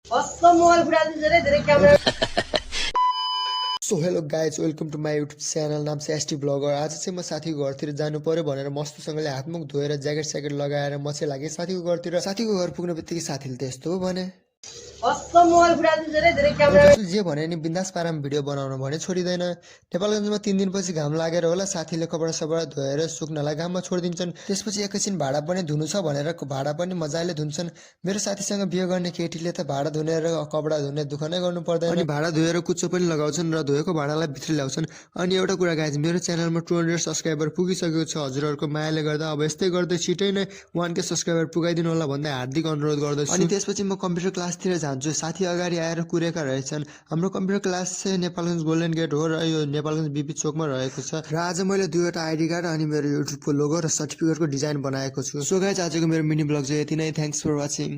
So hello guys welcome to my YouTube channel नाम चाहिँ ST bagger. आज चाहिँ म साथीको घरतिर जानु पर्यो भनेर मस्तसँगले हातमुख धोएर ज्याकेट स्याकेट लगाएर म चाहिँ लागेँ साथीको घरतिर। साथीको घर पुग्ने बित्तिकै साथीले त यस्तो भने जे भने नि बिन्दास पारामा भिडियो बनाउनु भने छोडिँदैन। नेपालगञ्जमा 3 दिनपछि घाम लागेर होला साथीले कपडा सपडा धोएर सुक्नलाई घाममा छोडिदिन्छन्। त्यसपछि एकैछिन भाडा पनि धुनु छ भनेर भाडा पनि मजाले धुन्छन्। मेरो साथीसँग बिहे गर्ने केटीले त भाडा धुने र कपडा धुने दुःख नै गर्नु पर्दैन। अनि भाडा धोएर कुच्चो पनि लगाउँछन् र धोएको भाडालाई भित्र ल्याउँछन्। अनि एउटा कुरा गाइज, मेरो च्यानलमा 200 सब्सक्राइबर पुगिसकेको छ। हजुरहरूको मायाले गर्दा अब यस्तै गर्दै छिटै नै 1K सब्सक्राइबर पुगाइदिनु होला भन्दै हार्दिक अनुरोध गर्दछु। अनि त्यसपछि म कम्प्युटर क्लासतिर जान्छु। साथी अगाडि आएर कुरेका रहेछन्। हाम्रो कम्प्युटर क्लास चाहिँ नेपालगञ्ज गोल्डन गेट हो र यो नेपालगञ्ज बीपी चोकमा रहेको छ। र आज मैले 2वटा आइडी कार्ड अनि मेरो युट्युबको लोगो र सर्टिफिकेटको डिजाइन बनाएको छु। सो गाइज आजको मेरो मिनी ब्लग चाहिँ यति नै। Thanks for watching.